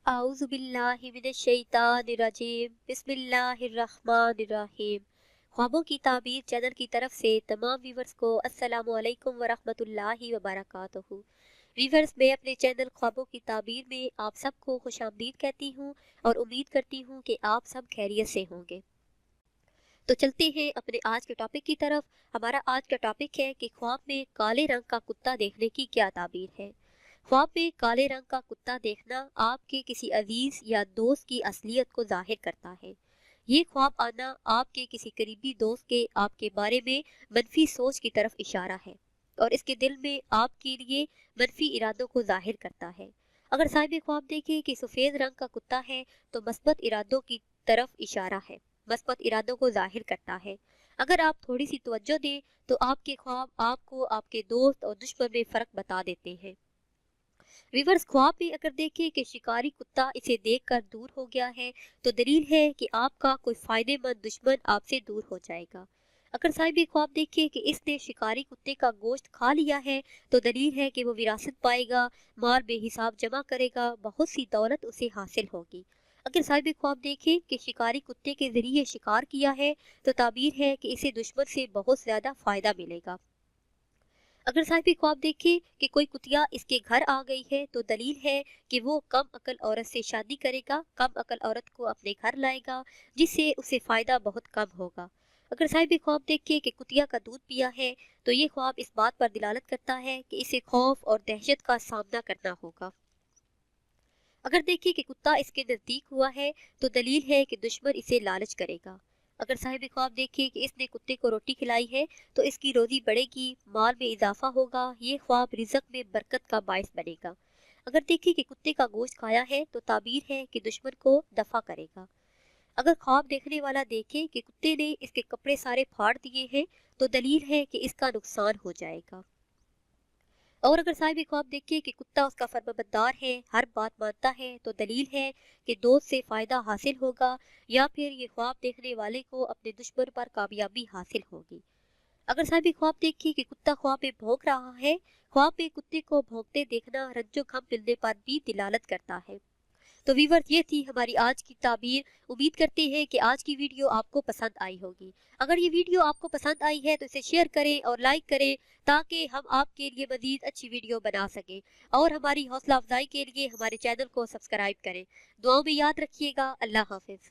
اعوذ باللہ من الشیطان الرجیم بسم اللہ الرحمن الرحیم۔ خوابوں کی تعبیر چینل کی طرف سے تمام ویورز کو السلام علیکم ورحمۃ اللہ وبرکاتہ۔ ویورز، میں اپنے چینل خوابوں کی تعبیر میں آپ سب کو خوش آمدید کہتی ہوں اور امید کرتی ہوں کہ آپ سب خیریت سے ہوں گے۔ تو چلتے ہیں اپنے آج کے ٹاپک کی طرف۔ ہمارا آج کا ٹاپک ہے کہ خواب میں کالے رنگ کا کتا دیکھنے کی کیا تعبیر ہے۔ خواب میں کالے رنگ کا کتا دیکھنا آپ کے کسی عزیز یا دوست کی اصلیت کو ظاہر کرتا ہے۔ یہ خواب آنا آپ کے کسی قریبی دوست کے آپ کے بارے میں منفی سوچ کی طرف اشارہ ہے اور اس کے دل میں آپ کے لیے منفی ارادوں کو ظاہر کرتا ہے۔ اگر صاحب خواب دیکھے کہ سفید رنگ کا کتا ہے تو مثبت ارادوں کی طرف اشارہ ہے، مثبت ارادوں کو ظاہر کرتا ہے۔ اگر آپ تھوڑی سی توجہ دیں تو آپ کے خواب آپ کو آپ کے دوست اور دشمن میں فرق بتا دیتے ہیں۔ ویورز، خواب میں اگر دیکھیں کہ شکاری کتا اسے دیکھ کر دور ہو گیا ہے تو دلیل ہے کہ آپ کا کوئی فائدے مند دشمن آپ سے دور ہو جائے گا۔ اگر صاحب خواب دیکھے کہ اس نے شکاری کتے کا گوشت کھا لیا ہے تو دلیل ہے کہ وہ وراثت پائے گا، مال بے حساب جمع کرے گا، بہت سی دولت اسے حاصل ہوگی۔ اگر صاحب خواب دیکھے کہ شکاری کتے کے ذریعے شکار کیا ہے تو تعبیر ہے کہ اسے دشمن سے بہت زیادہ فائدہ ملے گا۔ اگر صاحب خواب دیکھے کہ کوئی کتیا اس کے گھر آ گئی ہے تو دلیل ہے کہ وہ کم عقل عورت سے شادی کرے گا، کم عقل عورت کو اپنے گھر لائے گا جس سے اسے فائدہ بہت کم ہوگا۔ اگر صاحب خواب دیکھے کہ کتیا کا دودھ پیا ہے تو یہ خواب اس بات پر دلالت کرتا ہے کہ اسے خوف اور دہشت کا سامنا کرنا ہوگا۔ اگر دیکھے کہ کتا اس کے نزدیک ہوا ہے تو دلیل ہے کہ دشمن اسے لالچ کرے گا۔ اگر صاحب خواب دیکھے کہ اس نے کتے کو روٹی کھلائی ہے تو اس کی روزی بڑھے گی، مال میں اضافہ ہوگا، یہ خواب رزق میں برکت کا باعث بنے گا۔ اگر دیکھے کہ کتے کا گوشت کھایا ہے تو تعبیر ہے کہ دشمن کو دفع کرے گا۔ اگر خواب دیکھنے والا دیکھے کہ کتے نے اس کے کپڑے سارے پھاڑ دیے ہیں تو دلیل ہے کہ اس کا نقصان ہو جائے گا۔ اور اگر صاحب خواب دیکھے کہ کتا اس کا فرمانبردار ہے، ہر بات مانتا ہے تو دلیل ہے کہ دوست سے فائدہ حاصل ہوگا یا پھر یہ خواب دیکھنے والے کو اپنے دشمن پر کامیابی حاصل ہوگی۔ اگر صاحب خواب دیکھے کہ کتا خواب میں بھونک رہا ہے، خواب میں کتے کو بھونکتے دیکھنا رنج و غم ملنے پر بھی دلالت کرتا ہے۔ تو ویورز، یہ تھی ہماری آج کی تعبیر۔ امید کرتے ہیں کہ آج کی ویڈیو آپ کو پسند آئی ہوگی۔ اگر یہ ویڈیو آپ کو پسند آئی ہے تو اسے شیئر کریں اور لائک کریں تاکہ ہم آپ کے لیے مزید اچھی ویڈیو بنا سکیں، اور ہماری حوصلہ افزائی کے لیے ہمارے چینل کو سبسکرائب کریں۔ دعاؤں میں یاد رکھیے گا۔ اللہ حافظ۔